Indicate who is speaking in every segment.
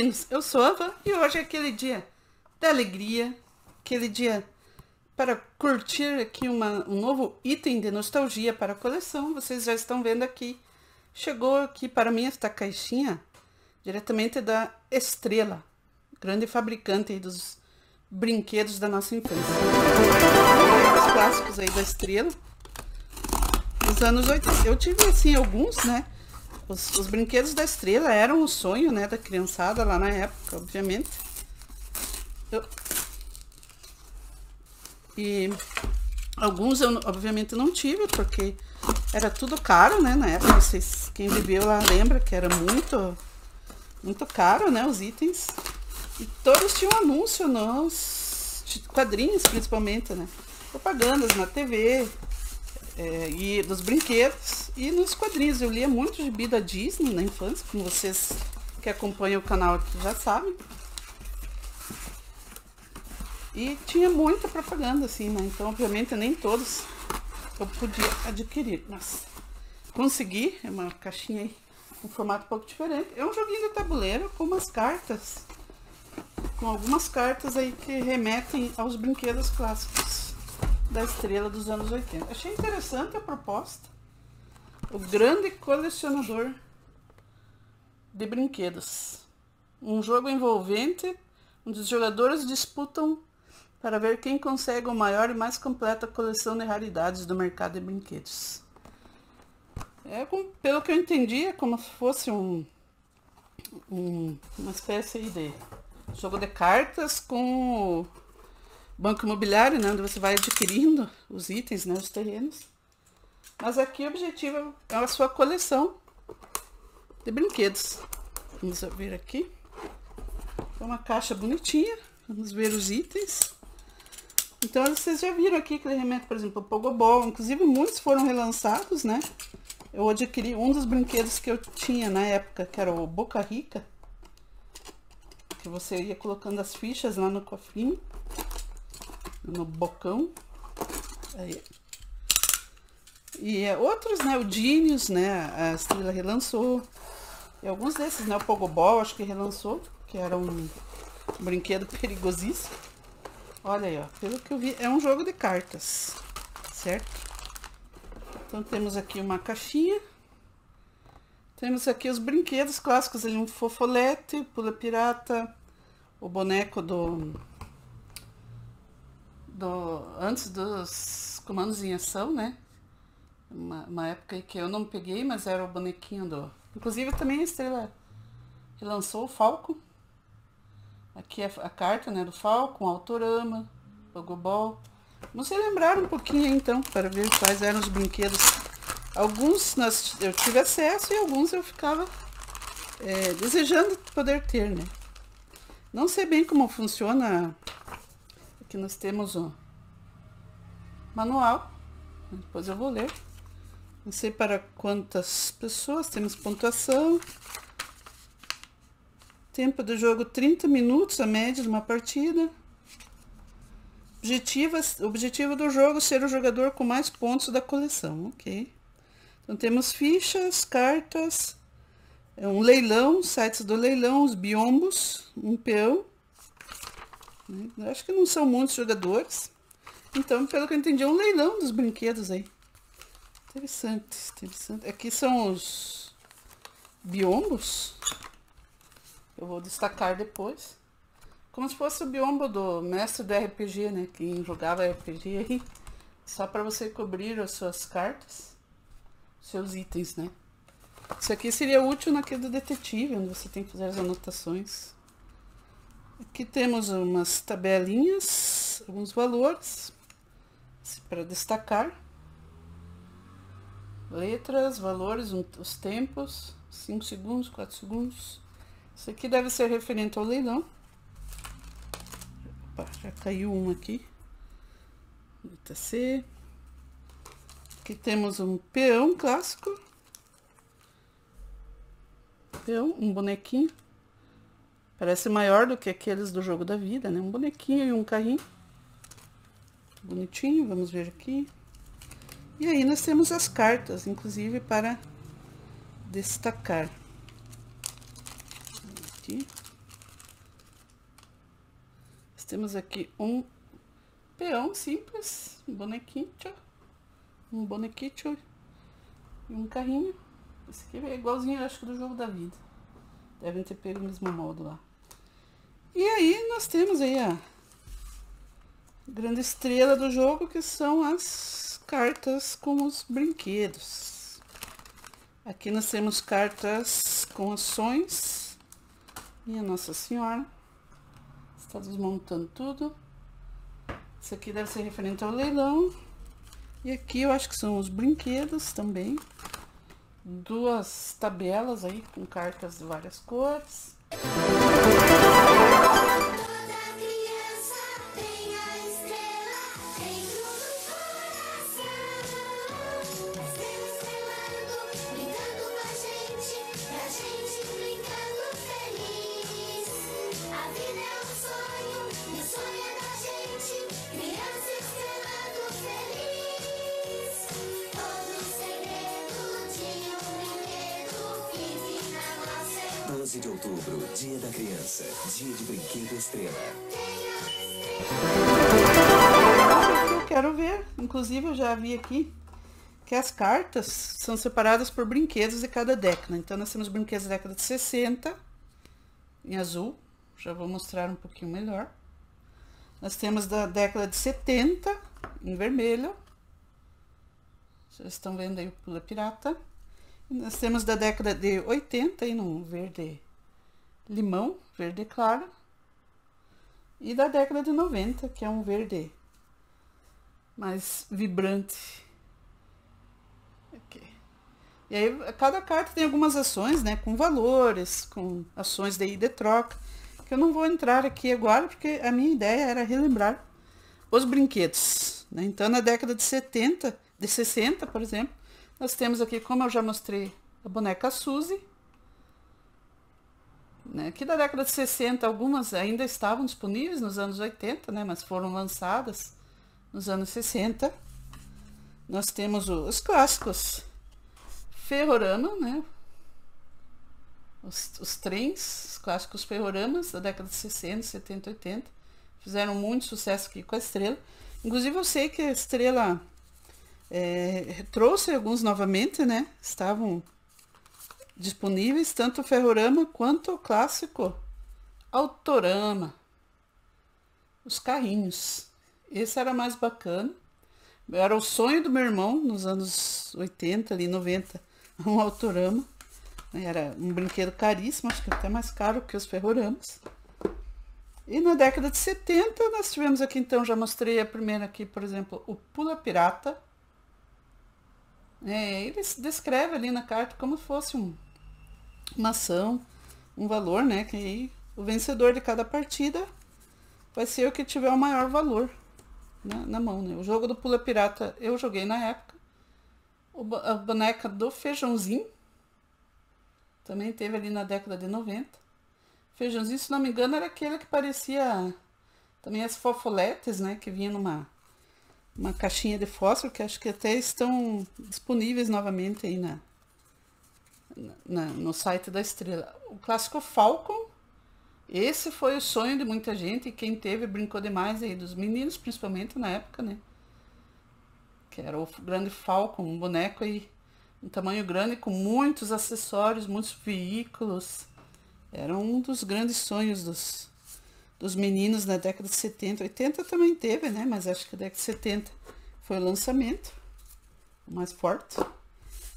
Speaker 1: bem-vindos. Eu sou a Van e hoje é aquele dia da alegria, aquele dia para curtir aqui um novo item de nostalgia para a coleção. Vocês já estão vendo aqui. Chegou aqui para mim esta caixinha diretamente da Estrela, grande fabricante aí dos brinquedos da nossa infância. Os clássicos aí da Estrela dos anos 80. Eu tive assim alguns, né? Os brinquedos da Estrela eram o sonho, né, da criançada lá na época, obviamente. E alguns eu, obviamente, não tive, porque era tudo caro, né, na época. Vocês, quem viveu lá lembra que era muito caro, né, os itens. E todos tinham anúncio nos quadrinhos, principalmente, né. Propagandas na TV, e dos brinquedos e nos quadrinhos. Eu lia muito gibi da Disney na infância, como vocês que acompanham o canal aqui já sabem. E tinha muita propaganda, assim, né? Então, obviamente, nem todos eu podia adquirir. Mas consegui, é uma caixinha aí, um formato um pouco diferente. É um joguinho de tabuleiro com umas cartas, com algumas cartas aí que remetem aos brinquedos clássicos da Estrela dos anos 80. Achei interessante a proposta. O grande colecionador de brinquedos. Um jogo envolvente, onde os jogadores disputam para ver quem consegue a maior e mais completa coleção de raridades do mercado de brinquedos. Pelo que eu entendi, é como se fosse uma espécie aí de jogo de cartas com banco imobiliário, né, onde você vai adquirindo os itens, né, os terrenos. Mas aqui o objetivo é a sua coleção de brinquedos. Vamos ver aqui. É uma caixa bonitinha. Vamos ver os itens. Então vocês já viram aqui que ele remete, por exemplo, ao Pogobol. Inclusive muitos foram relançados, né? Eu adquiri um dos brinquedos que eu tinha na época, que era o Boca Rica. Que você ia colocando as fichas lá no cofrinho, no bocão. Aí. E outros, né, o Genius, né, a Estrela relançou. E alguns desses, né, o Pogobol, acho que relançou, que era um brinquedo perigosíssimo. Olha aí, ó, pelo que eu vi, é um jogo de cartas, certo? Então temos aqui uma caixinha. Temos aqui os brinquedos clássicos, ali um Fofolete, Pula Pirata, o boneco antes dos comandos em ação, né? Uma época que eu não peguei, mas era o bonequinho do... Inclusive também a Estrela relançou o Falco. Aqui é a carta, né, do Falco, um Autorama, Pogobol. Vamos relembrar um pouquinho então, para ver quais eram os brinquedos. Alguns eu tive acesso e alguns eu ficava desejando poder ter, né? Não sei bem como funciona. Aqui nós temos o manual, depois eu vou ler. Não sei para quantas pessoas, temos pontuação. Tempo do jogo 30 minutos, a média de uma partida. O objetivo do jogo é ser o jogador com mais pontos da coleção, ok. Então temos fichas, cartas, um leilão, sites do leilão, os biombos, um peão. Eu acho que não são muitos jogadores. Então, pelo que eu entendi, é um leilão dos brinquedos aí. Interessante, interessante. Aqui são os biombos. Eu vou destacar depois. Como se fosse o biombo do mestre do RPG, né? Quem jogava RPG aí. Só para você cobrir as suas cartas. Seus itens, né? Isso aqui seria útil naquele do detetive, onde você tem que fazer as anotações. Aqui temos umas tabelinhas, alguns valores para destacar. Letras, valores, os tempos, 5 segundos, 4 segundos. Isso aqui deve ser referente ao leilão. Opa, já caiu um aqui. Letra C. Aqui temos um peão clássico. Peão, um bonequinho. Parece maior do que aqueles do jogo da vida, né? Um bonequinho e um carrinho. Bonitinho, vamos ver aqui. E aí nós temos as cartas, inclusive para destacar. Aqui. temos aqui um peão simples, um bonequinho e um carrinho. Esse aqui é igualzinho, acho que do Jogo da Vida. Devem ter pego o mesmo molde lá. E aí nós temos aí a grande estrela do jogo, que são as cartas com os brinquedos. Aqui nós temos cartas com ações. Minha Nossa Senhora. Está desmontando tudo. Isso aqui deve ser referente ao leilão. E aqui eu acho que são os brinquedos também. Duas tabelas aí com cartas de várias cores.
Speaker 2: De outubro, Dia da Criança, Dia de Brinquedo Estrela.
Speaker 1: Eu quero ver, inclusive eu já vi aqui que as cartas são separadas por brinquedos de cada década. Então nós temos brinquedos da década de 60 em azul, já vou mostrar um pouquinho melhor. Nós temos da década de 70 em vermelho. Vocês estão vendo aí o Pula Pirata. E nós temos da década de 80 aí no verde limão, verde claro. E da década de 90, que é um verde mais vibrante. Aqui. E aí, cada carta tem algumas ações, né? Com valores, com ações de troca. Que eu não vou entrar aqui agora, porque a minha ideia era relembrar os brinquedos, né? Então, na década de 70, de 60, por exemplo, nós temos aqui, como eu já mostrei, a boneca Suzy. Né? Aqui da década de 60, algumas ainda estavam disponíveis nos anos 80, né? Mas foram lançadas nos anos 60. Nós temos os clássicos Ferrorama, né? Os trens, os clássicos Ferroramas da década de 60, 70, 80. Fizeram muito sucesso aqui com a Estrela. Inclusive eu sei que a Estrela trouxe alguns novamente, né? Estavam disponíveis, tanto o Ferrorama quanto o clássico Autorama. Os carrinhos. Esse era mais bacana. Era o sonho do meu irmão nos anos 80, ali 90, um Autorama. Era um brinquedo caríssimo, acho que até mais caro que os Ferroramas. E na década de 70 nós tivemos aqui, então, já mostrei a primeira aqui, por exemplo, o Pula Pirata. Ele descreve ali na carta como se fosse uma ação, um valor, né? Que aí o vencedor de cada partida vai ser o que tiver o maior valor na mão, né? O jogo do Pula Pirata eu joguei na época. A boneca do Feijãozinho também teve ali na década de 90. Feijãozinho, se não me engano, era aquele que parecia também as fofoletes, né? Que vinha numa caixinha de fósforo, que acho que até estão disponíveis novamente aí no site da Estrela. O clássico Falcon, esse foi o sonho de muita gente, e quem teve brincou demais aí, dos meninos principalmente na época, né? Que era o grande Falcon, um boneco aí, um tamanho grande, com muitos acessórios, muitos veículos. Era um dos grandes sonhos dos meninos na década de 70. 80 também teve, né? Mas acho que a década de 70 foi o lançamento o mais forte.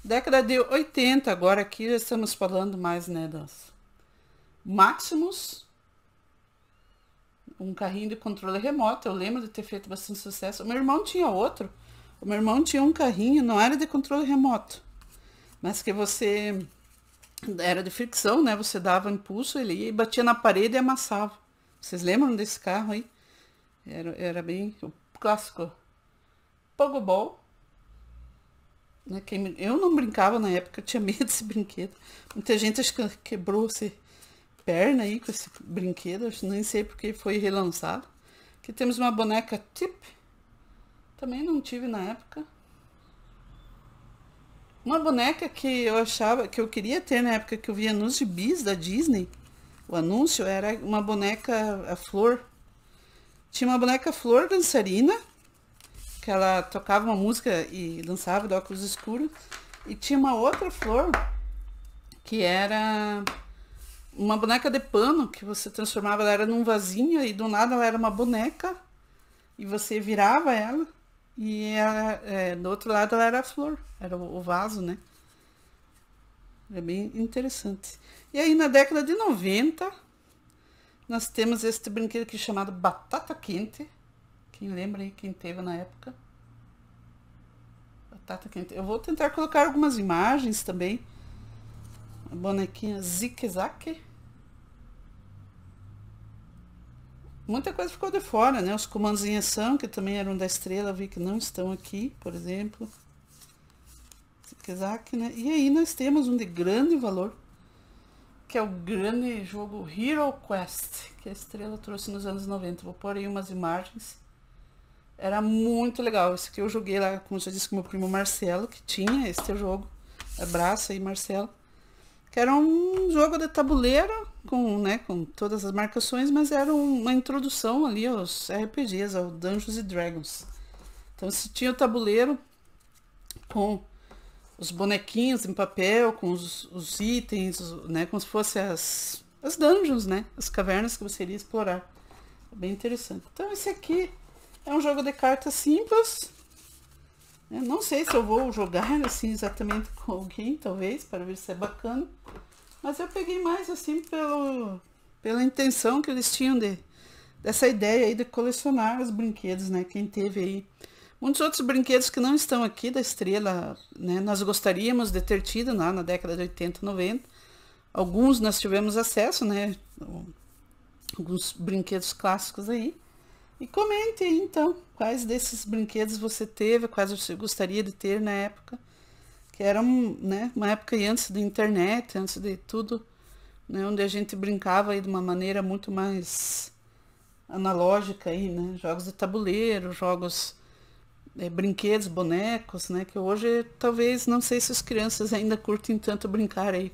Speaker 1: Década de 80, agora aqui já estamos falando mais, né, dos Maximus. Um carrinho de controle remoto, eu lembro de ter feito bastante sucesso. O meu irmão tinha outro. O meu irmão tinha um carrinho, não era de controle remoto, mas que você... era de fricção, né? Você dava impulso, ele ia e batia na parede e amassava. Vocês lembram desse carro aí? Era bem o clássico Pogobol. Né? Eu não brincava na época, eu tinha medo desse brinquedo. Muita gente acho que quebrou-se perna aí com esse brinquedo, acho, nem sei porque foi relançado. Aqui temos uma boneca Tip, também não tive na época. Uma boneca que eu achava, que eu queria ter na época que eu via nos gibis da Disney, o anúncio era uma boneca, a Flor, Tinha uma boneca Flor dançarina, que ela tocava uma música e dançava de óculos escuros. E tinha uma outra flor, que era uma boneca de pano, que você transformava, ela era num vasinho, e do nada ela era uma boneca, e você virava ela, e ela, do outro lado ela era a flor, era o vaso, né? É bem interessante. E aí na década de 90, nós temos este brinquedo aqui chamado Batata Quente. Quem lembra aí, quem teve na época? Batata Quente. Eu vou tentar colocar algumas imagens também. A bonequinha Zique-Zaque. Muita coisa ficou de fora, né? Os comandos em ação, que também eram da Estrela, vi que não estão aqui, por exemplo. Zique-Zaque, né? E aí nós temos um de grande valor, que é o grande jogo Hero Quest, que a Estrela trouxe nos anos 90. Vou pôr aí umas imagens. Era muito legal. Esse aqui eu joguei lá, como eu já disse, com meu primo Marcelo, que tinha este jogo. Abraço aí, Marcelo. Que era um jogo de tabuleiro, com todas as marcações, mas era uma introdução ali aos RPGs, ao Dungeons & Dragons. Então você tinha o tabuleiro com os bonequinhos em papel, com os itens, né, como se fossem as dungeons, né, as cavernas que você iria explorar. É bem interessante. Então esse aqui é um jogo de cartas simples. Eu não sei se eu vou jogar assim exatamente com alguém, talvez, para ver se é bacana. Mas eu peguei mais assim pela intenção que eles tinham dessa ideia aí de colecionar os brinquedos, né? Quem teve aí muitos outros brinquedos que não estão aqui da Estrela, né? Nós gostaríamos de ter tido lá na década de 80, 90. Alguns nós tivemos acesso, né? Alguns brinquedos clássicos aí. E comente aí, então, quais desses brinquedos você teve, quais você gostaria de ter na época. Que era né, uma época aí antes da internet, antes de tudo, né? Onde a gente brincava aí de uma maneira muito mais analógica aí, né? Jogos de tabuleiro, jogos... brinquedos, bonecos, né? Que hoje, talvez, não sei se as crianças ainda curtem tanto brincar aí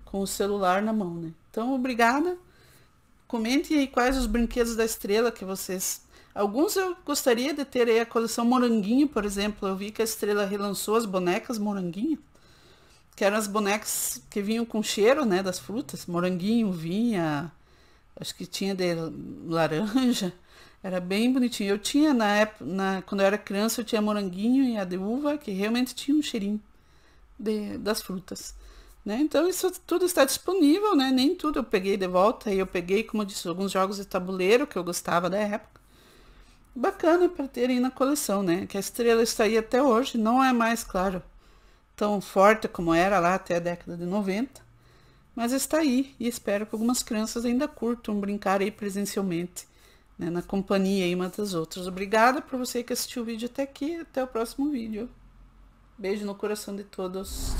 Speaker 1: com o celular na mão, né? Então, obrigada. Comentem aí quais os brinquedos da Estrela que vocês... Alguns eu gostaria de ter aí a coleção Moranguinho, por exemplo. Eu vi que a Estrela relançou as bonecas Moranguinho, que eram as bonecas que vinham com cheiro, né? Das frutas. Moranguinho vinha, acho que tinha de laranja. Era bem bonitinho. Eu tinha na época, quando eu era criança, eu tinha moranguinho e a de uva, que realmente tinha um cheirinho das frutas, né? Então isso tudo está disponível, né? Nem tudo eu peguei de volta. E eu peguei, como eu disse, alguns jogos de tabuleiro que eu gostava da época. Bacana para terem na coleção, né? Que a Estrela está aí até hoje. Não é mais, claro, tão forte como era lá até a década de 90. Mas está aí. E espero que algumas crianças ainda curtam brincar aí presencialmente, né, na companhia aí umas das outras. Obrigada por você que assistiu o vídeo até aqui. Até o próximo vídeo. Beijo no coração de todos.